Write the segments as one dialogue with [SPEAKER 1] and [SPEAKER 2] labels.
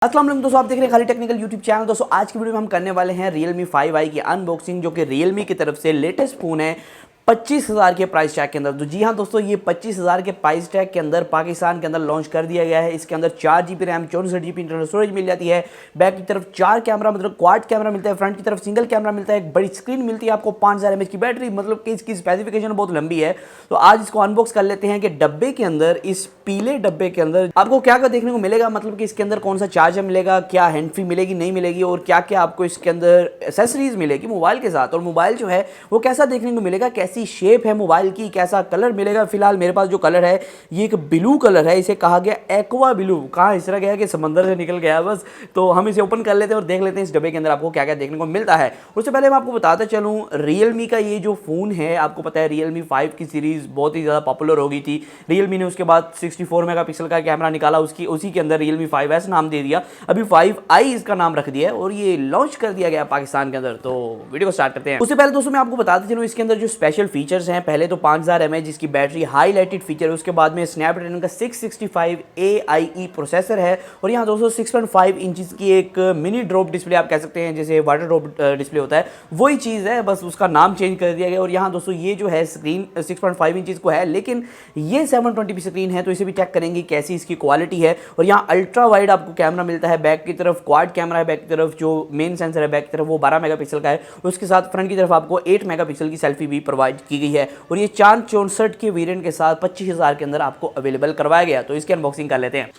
[SPEAKER 1] अस्सलाम वालेकुम दोस्तों, आप देख रहे हैं खाली टेक्निकल यूट्यूब चैनल। दोस्तों आज की वीडियो में हम करने वाले हैं Realme 5i की अनबॉक्सिंग, जो कि Realme की तरफ से लेटेस्ट फ़ोन है 25,000 के प्राइस टैग के अंदर। तो जी हाँ दोस्तों, ये 25,000 के प्राइस टैग के अंदर पाकिस्तान के अंदर लॉन्च कर दिया गया है। इसके अंदर 4 GB RAM, 64 GB internal storage मिल जाती है। बैक की तरफ 4 कैमरा मतलब क्वाड कैमरा मिलता है, फ्रंट की तरफ सिंगल कैमरा मिलता है, एक बड़ी स्क्रीन मिलती है आपको, 5000 mAh की बैटरी, मतलब कि इसकी स्पेसिफिकेशन बहुत लंबी है। तो आज इसको अनबॉक्स कर लेते हैं कि डब्बे के अंदर, इस पीले डब्बे के अंदर आपको क्या क्या देखने को मिलेगा, मतलब कि इसके अंदर कौन सा चार्जर मिलेगा, क्या हैंड फ्री मिलेगी नहीं मिलेगी, और क्या क्या आपको इसके अंदर एसेसरीज मिलेगी मोबाइल के साथ, और मोबाइल जो है वो कैसा देखने को मिलेगा, कैसी शेप है मोबाइल की, कैसा कलर मिलेगा। फिलहाल मेरे पास जो कलर है ये एक ब्लू कलर है, इसे कहा गया एक्वा ब्लू। कहाँ इस तरह गया कि समंदर से निकल गया बस। तो हम इसे ओपन कर लेते हैं और देख लेते हैं इस डब्बे के अंदर आपको क्या क्या देखने को मिलता है। उससे पहले मैं आपको बताता चलूँ, Realme का ये जो फ़ोन है, आपको पता है Realme 5 की सीरीज़ बहुत ही ज़्यादा पॉपुलर हो गई थी। Realme ने उसके बाद 64 मेगापिक्सल का कैमरा निकाला, उसी के अंदर Realme 5S नाम दे दिया, अभी 5i इसका नाम रख दिया है और ये लॉन्च कर दिया गया पाकिस्तान के अंदर। तो वीडियो को स्टार्ट करते हैं। उससे पहले दोस्तों मैं आपको बताते चलूँ इसके अंदर जो स्पेशल फीचर्स हैं। पहले तो 5000 mAh इसकी बैटरी, हाईलाइटेड फीचर है। उसके बाद में स्नैपड्रैगन का 665 AIE प्रोसेसर है, और यहाँ दोस्तों 6.5 इंचज़ की एक मिनी ड्रॉप डिस्प्ले आप कह सकते हैं, जैसे वाटर ड्रॉप डिस्प्ले होता है वही चीज़ है, बस उसका नाम चेंज कर दिया गया। और यहाँ दोस्तों ये जो है स्क्रीन 6.5 इंचज़ को है, लेकिन ये 720p स्क्रीन है, तो इसे भी चेक करेंगे कैसी इसकी क्वालिटी है। और यहाँ अल्ट्रा वाइड आपको कैमरा मिलता है, बैक की तरफ क्वाड कैमरा है, बैक की तरफ जो मेन सेंसर है बैक की तरफ वो 12 मेगापिक्सल का है, उसके साथ फ्रंट की तरफ आपको 8 मेगापिक्सल की सेल्फी भी प्रोवाइड की गई है। और ये 464 के वेरिएंट के साथ 25,000 के अंदर आपको अवेलेबल करवाया गया। तो इसकी अनबॉक्सिंग कर लेते हैं।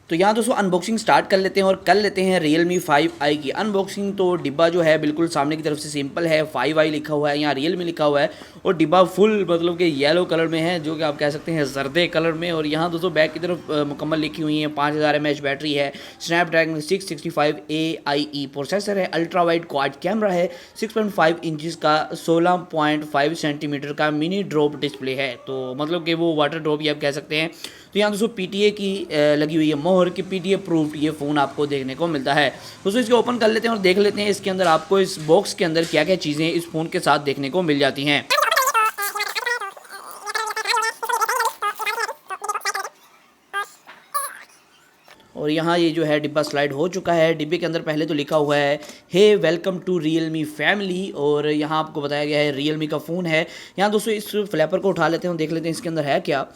[SPEAKER 1] तो यहाँ दोस्तों अनबॉक्सिंग स्टार्ट कर लेते हैं और कर लेते हैं Realme 5i की अनबॉक्सिंग। तो डिब्बा जो है बिल्कुल सामने की तरफ से सिंपल है, 5i लिखा हुआ है, यहाँ Realme लिखा हुआ है, और डिब्बा फुल मतलब कि येलो कलर में है, जो कि आप कह सकते हैं जर्दे कलर में। और यहाँ दोस्तों बैक की तरफ मुकम्मल लिखी हुई है, 5000 mAh बैटरी है, स्नैपड्रैगन 665 AIE प्रोसेसर है, अल्ट्रा वाइड क्वाड कैमरा है, 6.5 इंचज़ का 16.5 सेंटीमीटर का मिनी ड्रॉप डिस्प्ले है, तो मतलब कि वो वाटर ड्रॉप ही आप कह सकते हैं। तो यहाँ दोस्तों PTA की लगी हुई है मोहर कि PTA प्रूफ्ड ये फ़ोन आपको देखने को मिलता है। दोस्तों इसको ओपन कर लेते हैं और देख लेते हैं इसके अंदर आपको इस बॉक्स के अंदर क्या क्या चीज़ें इस फ़ोन के साथ देखने को मिल जाती हैं। और यहाँ ये जो है डिब्बा स्लाइड हो चुका है। डिब्बे के अंदर पहले तो लिखा हुआ है hey welcome to Realme family, और यहाँ आपको बताया गया है Realme का फ़ोन है। यहाँ दोस्तों इस फ्लैपर को उठा लेते हैं और देख लेते हैं इसके अंदर है क्या।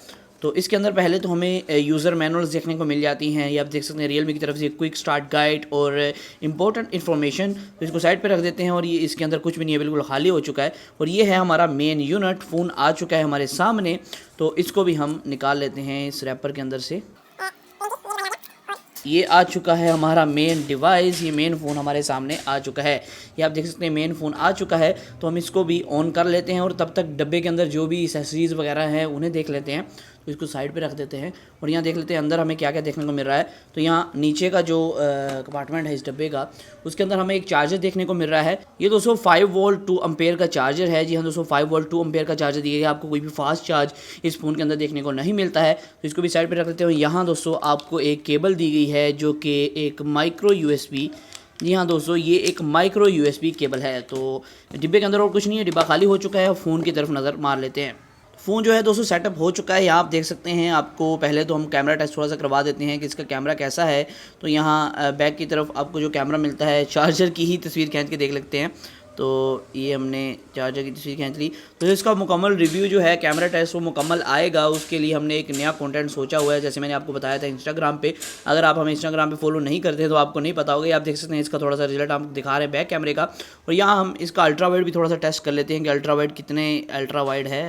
[SPEAKER 1] तो इसके अंदर पहले तो हमें यूज़र मैनुअल्स देखने को मिल जाती हैं। ये आप देख सकते हैं Realme की तरफ से क्विक स्टार्ट गाइड और इंपॉर्टेंट इन्फॉर्मेशन। तो इसको साइड पे रख देते हैं, और ये इसके अंदर कुछ भी नहीं है, बिल्कुल खाली हो चुका है। और ये है हमारा मेन यूनिट, फ़ोन आ चुका है हमारे सामने। तो इसको भी हम निकाल लेते हैं इस रैपर के अंदर से। ये आ चुका है हमारा मेन डिवाइस, ये मेन फ़ोन हमारे सामने आ चुका है। ये आप देख सकते हैं मेन फ़ोन आ चुका है। तो हम इसको भी ऑन कर लेते हैं और तब तक डब्बे के अंदर जो भी एक्सेसरीज़ वगैरह हैं उन्हें देख लेते हैं। तो इसको साइड पे रख देते हैं और यहाँ देख लेते हैं अंदर हमें क्या क्या देखने को मिल रहा है। तो यहाँ नीचे का जो कंपार्टमेंट है इस डब्बे का, उसके अंदर हमें एक चार्जर देखने को मिल रहा है। ये दोस्तों 5 वोल्ट 2 एम्पेयर का चार्जर है। जी हाँ दोस्तों, 5 वोल्ट 2 एम्पेयर का चार्जर दिया गया। आपको कोई भी फास्ट चार्ज इस फ़ोन के अंदर देखने को नहीं मिलता है। तो इसको भी साइड पर रख देते हैं। यहाँ दोस्तों आपको एक केबल दी गई है, जो कि एक माइक्रो USB। जी हाँ दोस्तों, ये एक माइक्रो USB केबल है। तो डिब्बे के अंदर और कुछ नहीं है, डिब्बा खाली हो चुका है। फ़ोन की तरफ नज़र मार लेते हैं। फ़ोन जो है दोस्तों सेटअप हो चुका है, यहाँ आप देख सकते हैं। आपको पहले तो हम कैमरा टेस्ट थोड़ा सा करवा देते हैं कि इसका कैमरा कैसा है। तो यहाँ बैक की तरफ आपको जो कैमरा मिलता है, चार्जर की ही तस्वीर खींच के देख लेते हैं। तो ये हमने चार्जर की तस्वीर खींच ली। तो इसका मुकम्मल रिव्यू जो है, कैमरा टेस्ट वो मुकम्मल आएगा, उसके लिए हमने एक नया कंटेंट सोचा हुआ है, जैसे मैंने आपको बताया था इंस्टाग्राम पे। अगर आप हमें इंस्टाग्राम पे फॉलो नहीं करते तो आपको नहीं पता होगा। आप देख सकते हैं इसका थोड़ा सा रिजल्ट हम दिखा रहे हैं बैक कैमरे का। और यहाँ हम इसका अल्ट्रा वाइड भी थोड़ा सा टेस्ट कर लेते हैं कि अल्ट्रा वाइड कितने अल्ट्रा वाइड है।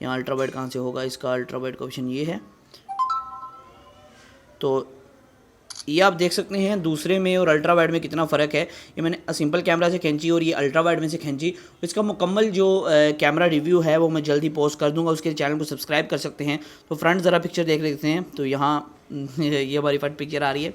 [SPEAKER 1] यहाँ अल्ट्रा वाइड कहाँ से होगा, इसका अल्ट्रा वाइड का ऑप्शन ये है। तो ये आप देख सकते हैं दूसरे में और अल्ट्रा वाइड में कितना फ़र्क है। ये मैंने सिंपल कैमरा से खींची और ये अल्ट्रा वाइड में से खींची। इसका मुकम्मल जो कैमरा रिव्यू है वो मैं जल्दी पोस्ट कर दूंगा, उसके चैनल को सब्सक्राइब कर सकते हैं। तो फ्रंट ज़रा पिक्चर देख लेते हैं। तो यहाँ ये हमारी फ्रंट पिक्चर आ रही है।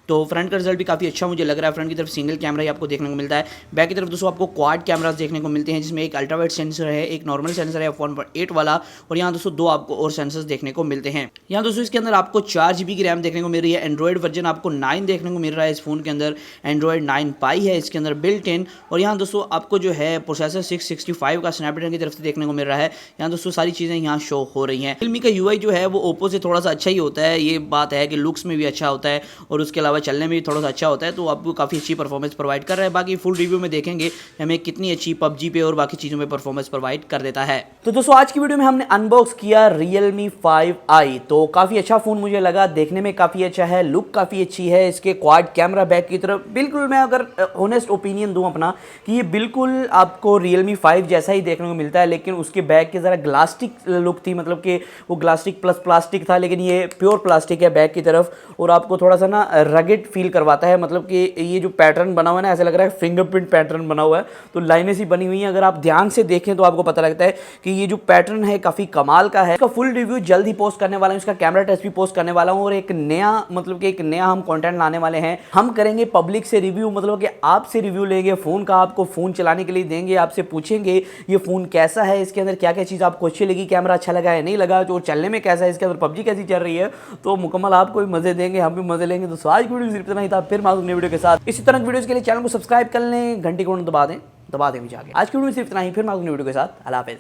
[SPEAKER 1] तो फ्रंट का रिजल्ट भी काफ़ी अच्छा मुझे लग रहा है। फ्रंट की तरफ सिंगल कैमरा ही आपको देखने को मिलता है। बैक की तरफ दोस्तों आपको क्वाड कैमरास देखने को मिलते हैं, जिसमें एक अल्ट्रावाइड सेंसर है, एक नॉर्मल सेंसर है f1.8 वाला, और यहाँ दोस्तों 2 आपको और सेंसर्स देखने को मिलते हैं। यहाँ दोस्तों इसके अंदर आपको 4 GB की रैम देखने को मिल रही है। एंड्रॉइड वर्जन आपको 9 देखने को मिल रहा है इस फोन के अंदर। एंड्रॉइड 9 पाई है इसके अंदर बिल्ट इन। और यहाँ दोस्तों आपको जो है प्रोसेसर 665 का स्नैपड्रैगन की तरफ से देखने को मिल रहा है। यहाँ दोस्तों सारी चीज़ें यहाँ शो हो रही हैं। Realme का UI जो है वो ओप्पो से थोड़ा सा अच्छा ही होता है। ये बात है कि लुक्स में भी अच्छा होता है और उसके अलावा चलने में भी थोड़ा सा अच्छा होता है, तो आपको काफ़ी अच्छी परफॉर्मेंस प्रोवाइड कर रहा है। बाकी फुल रिव्यू में देखेंगे हमें कितनी अच्छी PUBG पे और बाकी चीज़ों में परफॉर्मेंस प्रोवाइड कर देता है। तो दोस्तों आज की वीडियो में हमने अनबॉक्स किया Realme 5i। तो काफ़ी अच्छा फ़ोन मुझे लगा, देखने में काफ़ी अच्छा है, लुक काफ़ी अच्छी है। इसके क्वाड कैमरा बैक की तरफ बिल्कुल, मैं अगर ऑनेस्ट ओपिनियन दूं अपना, कि ये बिल्कुल आपको Realme 5 जैसा ही देखने को मिलता है, लेकिन उसके बैक की ज़रा ग्लास्टिक लुक थी, मतलब कि वो ग्लास्टिक प्लस प्लास्टिक था, लेकिन ये प्योर प्लास्टिक है बैक की तरफ, और आपको थोड़ा सा ना रगेड फील करवाता है। मतलब कि ये जो पैटर्न बना हुआ है ना, ऐसा लग रहा है फिंगरप्रिंट पैटर्न बना हुआ है, तो लाइनें सी बनी हुई हैं। अगर आप ध्यान से देखें तो आपको पता लगता है कि ये जो पैटर्न है काफ़ी कमाल का है। इसका फुल रिव्यू जल्द ही पोस्ट करने वाला हूँ, इसका कैमरा टेस्ट भी पोस्ट करने वाला हूँ, और एक नया, मतलब कि एक नया हम कंटेंट लाने वाले हैं। हम करेंगे पब्लिक से रिव्यू, मतलब कि आपसे रिव्यू लेंगे फ़ोन का, आपको फ़ोन चलाने के लिए देंगे, आपसे पूछेंगे ये फ़ोन कैसा है, इसके अंदर क्या क्या चीज़ आपको अच्छी लगी, कैमरा अच्छा लगा है नहीं लगा, जो चलने में कैसा है, इसके अंदर PUBG कैसी चल रही है, तो मुकम्मल आपको भी मज़े देंगे, हम भी मज़े लेंगे। तो आज की वीडियो सिर्फ इतना ही था, फिर मैं नई वीडियो के साथ। इसी तरह की वीडियोज़ के लिए चैनल को सब्सक्राइब कर लें, घंटी को दबा दें भी जाके। आज की वीडियो सिर्फ इतना ही, फिर मैं नई वीडियो के साथ। अल्लाह हाफ़िज़।